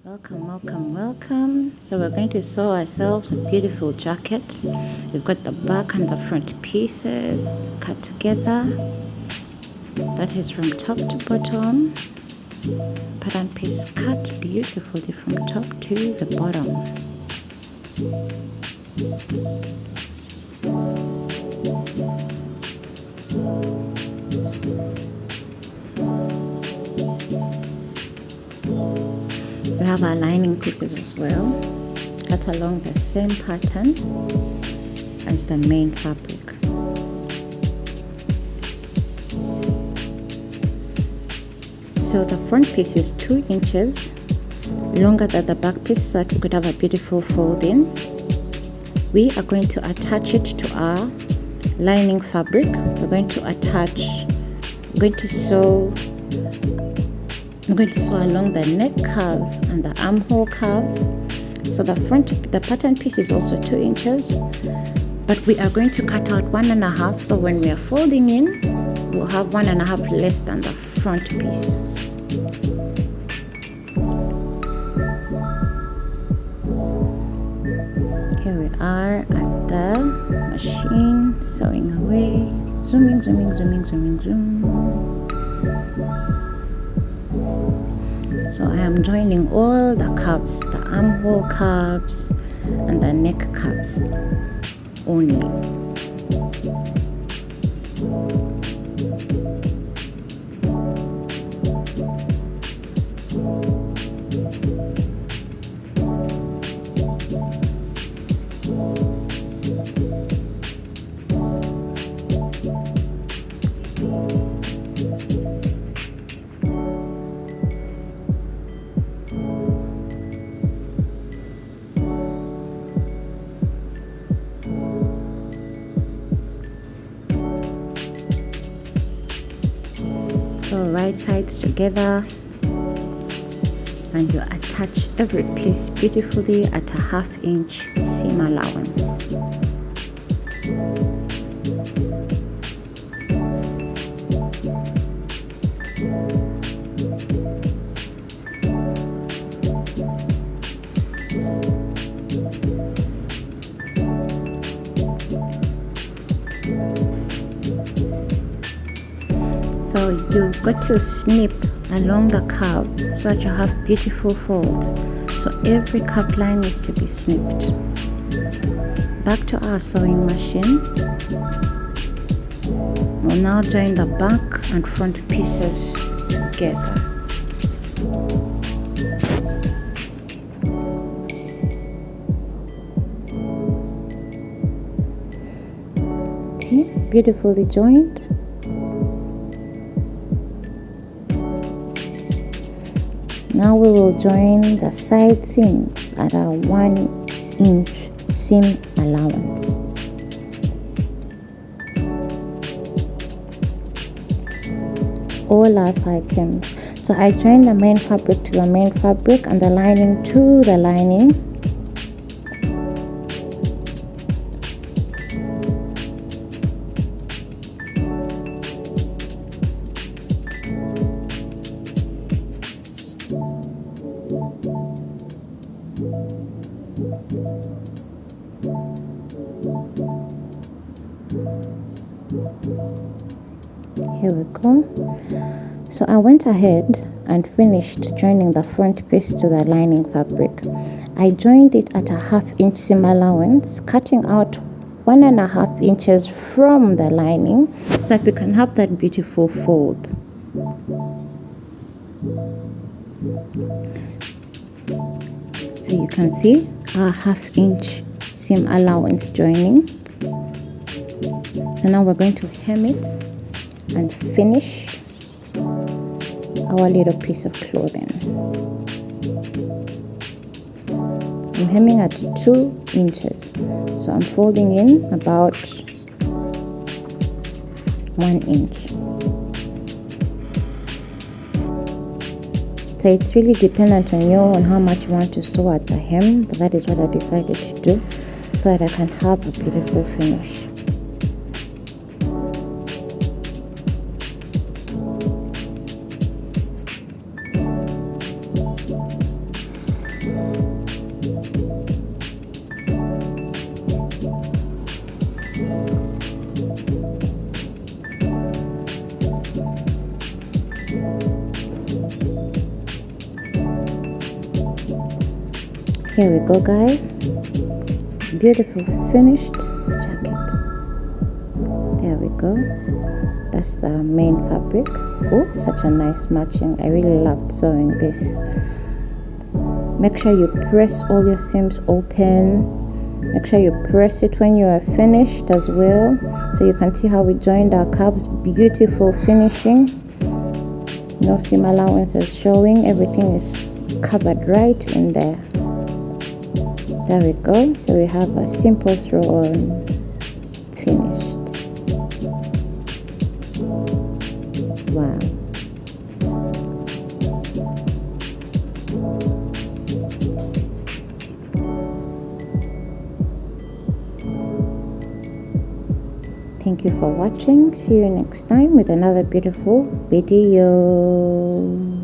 Welcome. So we're going to sew ourselves a beautiful jacket. We've got the back and the front pieces cut together. That is from top to bottom. Pattern piece cut beautifully from top to the bottom. We have our lining pieces as well, cut along the same pattern as the main fabric. So the front piece is 2 inches longer than the back piece, so that we could have a beautiful fold-in. We are going to attach it to our lining fabric. I'm going to sew along the neck curve and the armhole curve. So the pattern piece is also 2 inches, but we are going to cut out 1.5. So when we are folding in, we'll have 1.5 less than the front piece. Here we are at the machine, sewing away, zoom. So I am joining all the curves, the armhole curves and the neck curves only. So right sides together, and you attach every piece beautifully at a 1/2 inch seam allowance. So you've got to snip along the curve so that you have beautiful folds. So every curved line needs to be snipped. Back to our sewing machine. We'll now join the back and front pieces together. See, beautifully joined. Now we will join the side seams at a 1 inch seam allowance. All our side seams. So I join the main fabric to the main fabric and the lining to the lining. Here we go. So I went ahead and finished joining the front piece to the lining fabric. I joined it at a 1/2 inch seam allowance, cutting out 1.5 inches from the lining so that we can have that beautiful fold. So you can see our 1/2 inch seam allowance joining. So now we're going to hem it and finish our little piece of clothing. I'm hemming at 2 inches, so I'm folding in about 1 inch. So it's really dependent on you on how much you want to sew at the hem, but that is what I decided to do so that I can have a beautiful finish. Here we go, guys. Beautiful finished jacket. There we go. That's the main fabric. Oh, such a nice matching. I really loved sewing this. Make sure you press all your seams open. Make sure you press it when you are finished as well, so you can see how we joined our curves. Beautiful finishing. No seam allowances showing. Everything is covered right in there. There we go. So we have a simple throw on finished. Wow. Thank you for watching. See you next time with another beautiful video.